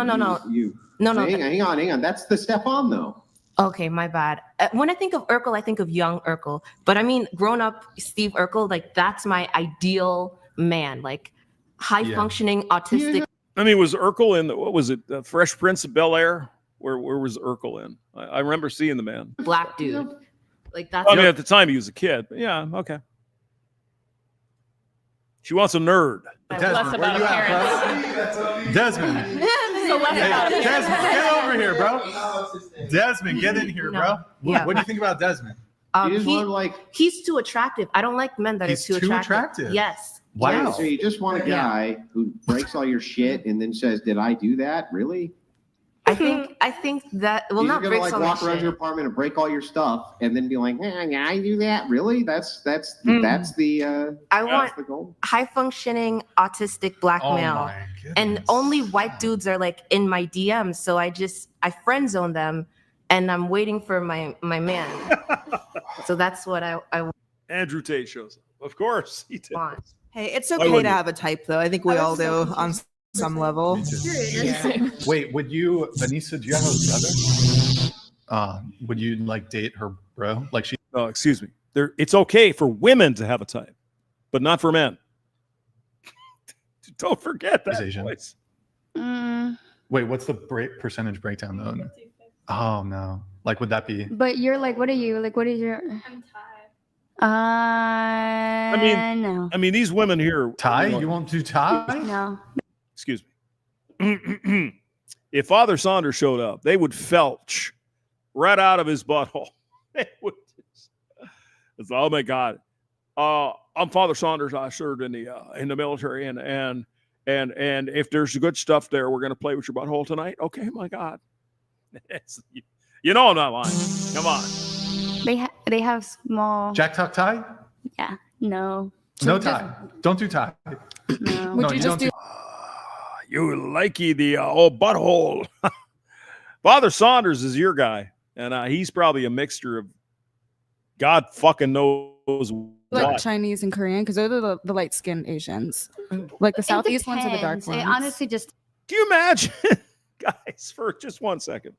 on. That's the Stefan, though. Okay, my bad. When I think of Urkel, I think of young Urkel. But I mean, grown up Steve Urkel, like that's my ideal man, like high functioning, autistic. I mean, was Urkel in what was it? The Fresh Prince of Bel-Air? Where was Urkel in? I remember seeing the man. Black dude. Like that's. I mean, at the time he was a kid. But yeah, okay. She wants a nerd. Desmond, where you at, bro? Desmond. Hey, Desmond, get over here, bro. Desmond, get in here, bro. Yeah. What do you think about Desmond? He's too attractive. I don't like men that are too attractive. Yes. Wow. Yeah, so you just want a guy who breaks all your shit and then says, "Did I do that? Really?" I think that not gonna break walk around your apartment and break all your stuff and then be like, "Yeah, I do that. Really? That's the I want the goal. high functioning autistic black male, and only white dudes are like in my DMs. So I friend zone them, and I'm waiting for my man. So that's what I want. Andrew Tate shows up. Of course he did. Hey, it's okay to have a type, though. I think we all do on some level. Wait, would you, Vanessa, do you have a brother? Would you like date her bro? Like she? Oh, excuse me. It's okay for women to have a type, but not for men. Don't forget that. Asian. Voice. Wait, what's the percentage breakdown though? Oh no. Like, would that be? But you're like, what are you? Like, what is your? I'm no. I mean, these women here. Tie? You won't do tie? No. Excuse me. If Father Saunders showed up, they would felch right out of his butthole. They would just, oh my God. I'm Father Saunders. I served in the military, and if there's good stuff there, we're gonna play with your butthole tonight. Okay, my God. You know I'm not lying. Come on. They have small. Jack tuck tie? Yeah. No. No tie. Don't do tie. No. Would you just do? You likey the old butthole. Father Saunders is your guy, and he's probably a mixture of God fucking knows Like what. Chinese and Korean, because they're the light skinned Asians. Like the Southeast ones are the dark Depends. ones. It honestly just. Do you imagine, guys, for just 1 second?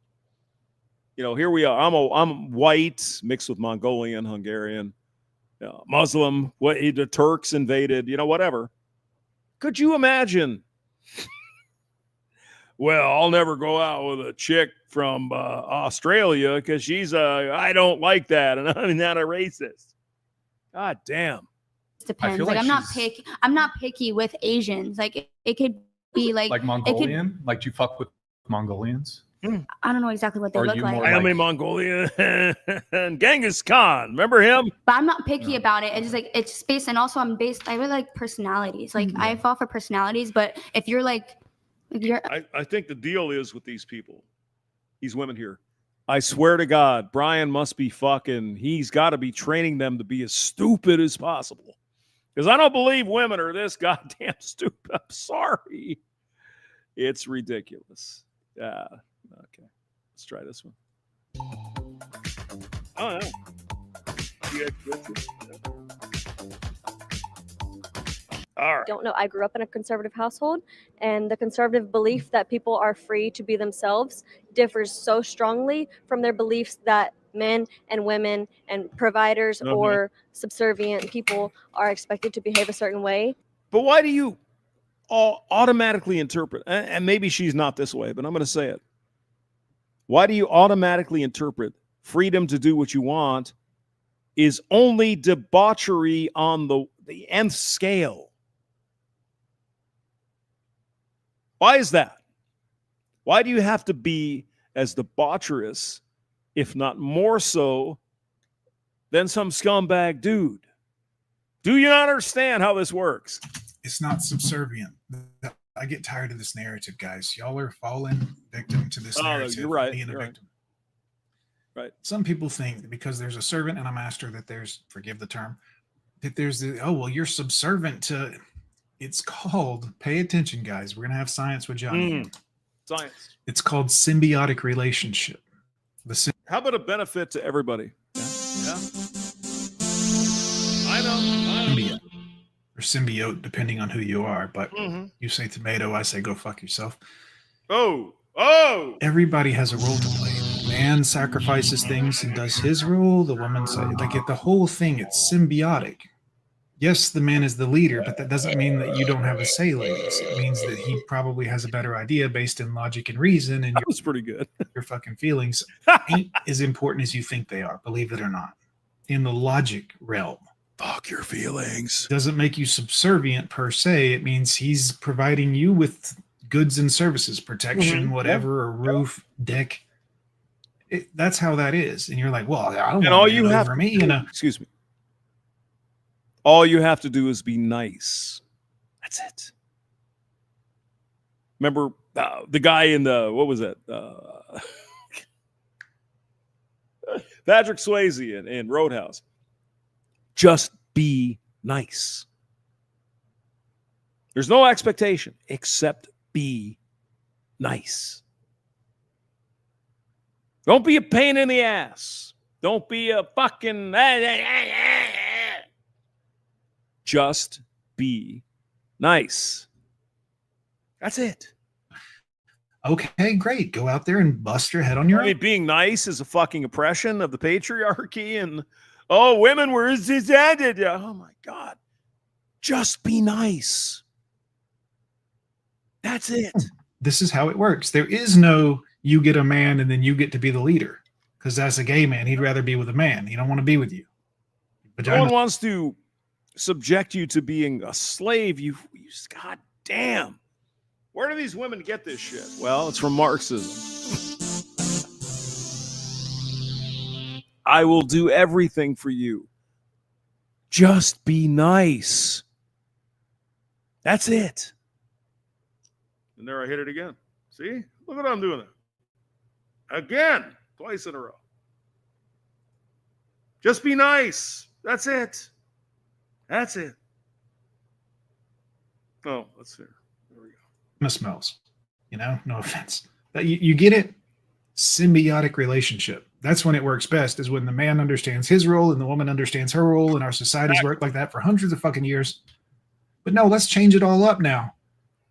You know, here we are. I'm white, mixed with Mongolian, Hungarian, Muslim. What the Turks invaded, whatever. Could you imagine? Well, I'll never go out with a chick from Australia because she's I don't like that, and I'm not a racist. God damn. Depends. Like I'm not picky. I'm not picky with Asians. Like it could be like Mongolian. Like do you fuck with Mongolians? I don't know exactly what they look like. I am a Mongolian. Genghis Khan. Remember him? But I'm not picky about it. It's just like it's based, and also I really like personalities. Like I fall for personalities, but if you're like I think the deal is with these people, these women here. I swear to God, Brian must be he's got to be training them to be as stupid as possible. Because I don't believe women are this goddamn stupid. I'm sorry. It's ridiculous. Yeah. Okay. Let's try this one. Oh, yeah. All right. Don't know. I grew up in a conservative household, and the conservative belief that people are free to be themselves differs so strongly from their beliefs that men and women and providers or subservient people are expected to behave a certain way. But why do you all automatically interpret, and maybe she's not this way, but I'm going to say it. Why do you automatically interpret freedom to do what you want is only debauchery on the nth scale? Why is that? Why do you have to be as debaucherous, if not more so, than some scumbag dude? Do you not understand how this works? It's not subservient. I get tired of this narrative, guys. Y'all are falling victim to this narrative. You're right. Being a victim. Right. Some people think that because there's a servant and a master that forgive the term, that there's you're subservient to. It's called, pay attention, guys. We're going to have science with Johnny. Science. It's called symbiotic relationship. How about a benefit to everybody? Yeah. I know. or symbiote, depending on who you are. But Mm-hmm. you say tomato, I say go fuck yourself. Oh. Everybody has a role to play. The man sacrifices things and does his role. The woman the whole thing. It's symbiotic. Yes, the man is the leader, but that doesn't mean that you don't have a say, ladies. It means that he probably has a better idea based in logic and reason, and That was pretty good. your fucking feelings ain't as important as you think they are, believe it or not. In the logic realm. Fuck your feelings. Doesn't make you subservient per se. It means he's providing you with goods and services, protection, whatever, a roof, deck. That's how that is. And you're like, well, I don't want all a you man have over to me. do, You know, excuse me. All you have to do is be nice. That's it. Remember the guy in the, what was that? Patrick Swayze in Roadhouse. Just be nice. There's no expectation except be nice. Don't be a pain in the ass. Don't be a fucking... Just be nice. That's it. okay, great. Go out there and bust your head on your I mean, being nice is a fucking oppression of the patriarchy and, oh, women were ended. Oh, my God. Just be nice. That's it. This is how it works. There is no you get a man and then you get to be the leader. Because as a gay man, he'd rather be with a man. He don't want to be with you. No one wants to subject you to being a slave. You God damn. Where do these women get this shit? Well, it's from Marxism. I will do everything for you. Just be nice. That's it. And there I hit it again. See? Look at how I'm doing it. Again. Twice in a row. Just be nice. That's it. That's it. Oh, let's see. There we go. Smells. You know, no offense. That you get it? Symbiotic relationship. That's when it works best, is when the man understands his role and the woman understands her role, and our society's worked like that for hundreds of fucking years. But no, let's change it all up now.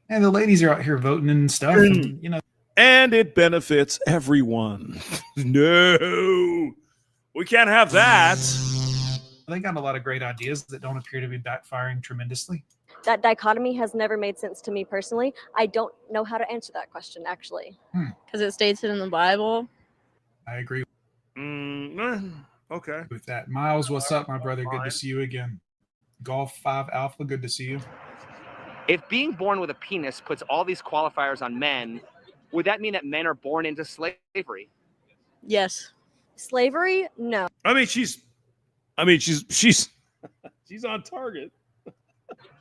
And the ladies are out here voting and stuff, and, you know. And it benefits everyone. No, we can't have that. They got a lot of great ideas that don't appear to be backfiring tremendously. That dichotomy has never made sense to me personally. I don't know how to answer that question, actually. Because it states it in the Bible. I agree. Okay. With that. Miles, what's up, my brother? Good to see you again. Golf 5 Alpha, good to see you. If being born with a penis puts all these qualifiers on men, would that mean that men are born into slavery? Yes. Slavery? No. I mean, she's on target.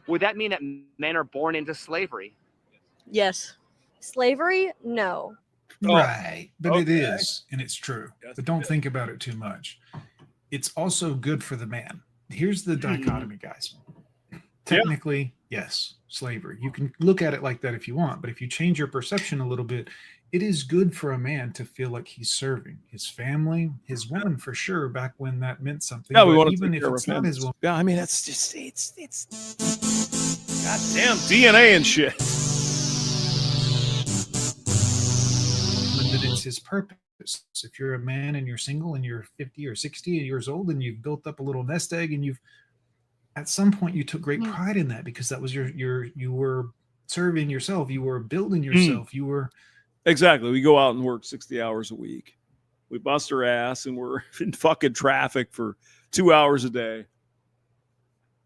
Would that mean that men are born into slavery? Yes. Slavery? No. Right. But okay. It is, and it's true. But don't think about it too much. It's also good for the man. Here's the dichotomy, guys. Technically, yes, slavery. You can look at it like that if you want, but if you change your perception a little bit, it is good for a man to feel like he's serving his family, his woman for sure, back when that meant something. Yeah, we but want to even take if care it's of not his woman. Yeah, I mean, that's just, it's goddamn DNA and shit. That it's his purpose. If you're a man and you're single and you're 50 or 60 years old and you've built up a little nest egg and you've, at some point you took great pride in that because that was you were serving yourself, you were building yourself, you were. Exactly. We go out and work 60 hours a week. We bust our ass and we're in fucking traffic for 2 hours a day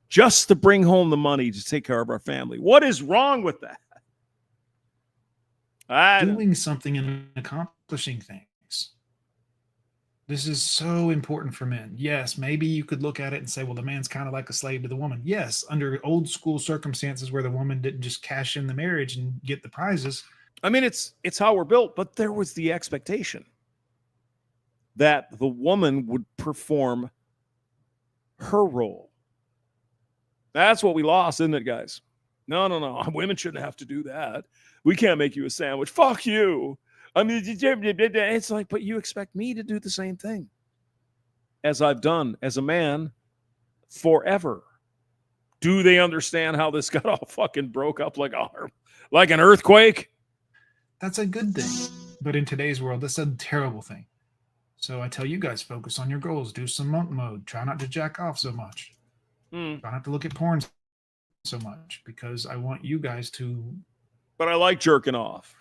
just to bring home the money to take care of our family. What is wrong with that? Doing something and accomplishing things. This is so important for men. Yes, maybe you could look at it and say, well, the man's kind of like a slave to the woman. Yes, under old school circumstances where the woman didn't just cash in the marriage and get the prizes. I mean, it's how we're built, but there was the expectation that the woman would perform her role. That's what we lost, isn't it, guys? No. Women shouldn't have to do that. We can't make you a sandwich. Fuck you. I mean, it's like, but you expect me to do the same thing as I've done as a man forever. Do they understand how this got all fucking broke up like an earthquake? That's a good thing. But in today's world, that's a terrible thing. So I tell you guys, focus on your goals. Do some monk mode. Try not to jack off so much. Try not to look at porn so much, because I want you guys to. But I like jerking off.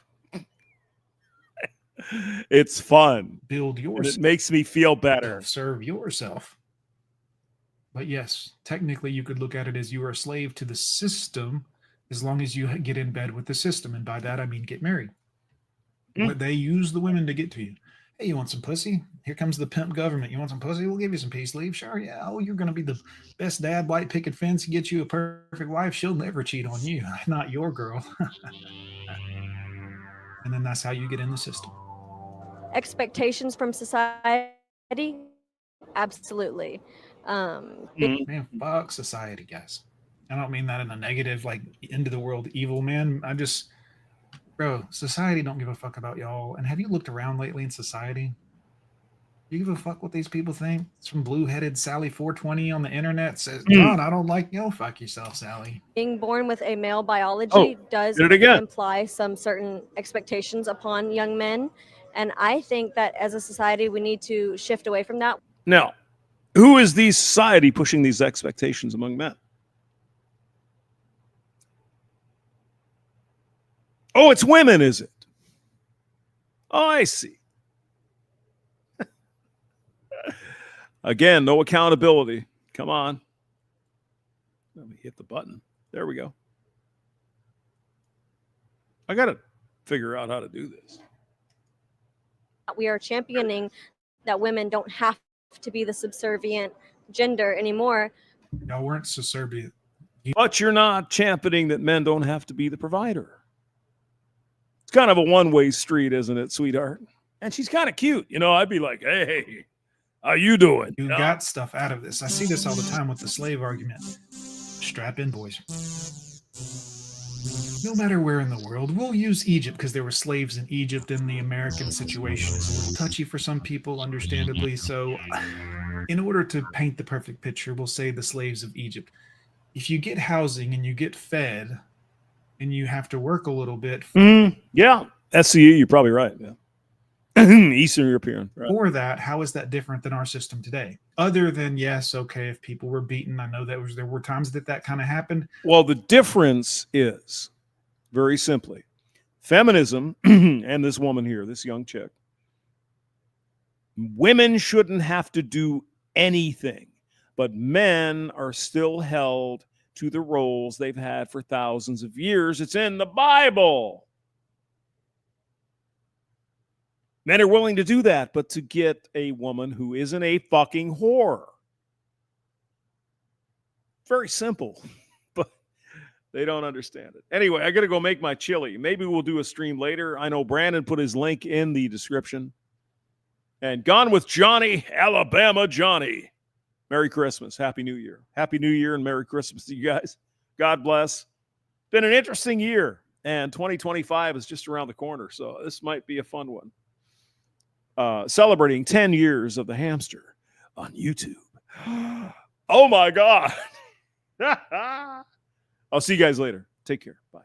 It's fun. Build yourself. It makes me feel better. Serve yourself. But yes, technically you could look at it as you are a slave to the system as long as you get in bed with the system. And by that, I mean get married. But they use the women to get to you. Hey, you want some pussy? Here comes the pimp government. You want some pussy? We'll give you some peace leave. Sure, yeah. Oh, you're going to be the best dad, white picket fence, get you a perfect wife. She'll never cheat on you. Not your girl. And then that's how you get in the system. Expectations from society? Absolutely. Man, fuck society, guys. I don't mean that in a negative, like end of the world evil, man. I just, bro, society don't give a fuck about y'all. And have you looked around lately in society? You give a fuck what these people think? Some blue-headed Sally 420 on the internet says, John, I don't like you. Fuck yourself, Sally. Being born with a male biology does imply some certain expectations upon young men. And I think that as a society, we need to shift away from that. Now, who is the society pushing these expectations among men? Oh, it's women, is it? Oh, I see. Again, no accountability. Come on. Let me hit the button. There we go. I got to figure out how to do this. We are championing that women don't have to be the subservient gender anymore. Y'all weren't subservient. But you're not championing that men don't have to be the provider. It's kind of a one-way street, isn't it, sweetheart? And she's kind of cute. You know, I'd be like, hey, how you doing? You got stuff out of this. I see this all the time with the slave argument. Strap in, boys. No matter where in the world, we'll use Egypt because there were slaves in Egypt, and the American situation is a little touchy for some people, understandably. So in order to paint the perfect picture, we'll say the slaves of Egypt. If you get housing and you get fed and you have to work a little bit. Yeah, SCE, you're probably right. Yeah. Eastern European. Right. For that, how is that different than our system today? Other than, yes, okay, if people were beaten, I know there were times that kind of happened. Well, the difference is, very simply, feminism and this woman here, this young chick, women shouldn't have to do anything, but men are still held to the roles they've had for thousands of years. It's in the Bible. Men are willing to do that, but to get a woman who isn't a fucking whore. Very simple, but they don't understand it. Anyway, I got to go make my chili. Maybe we'll do a stream later. I know Brandon put his link in the description. And Gone with Johnny, Alabama Johnny. Merry Christmas. Happy New Year. Happy New Year and Merry Christmas to you guys. God bless. Been an interesting year, and 2025 is just around the corner, so this might be a fun one. Celebrating 10 years of the hamster on YouTube. Oh my God. I'll see you guys later. Take care. Bye.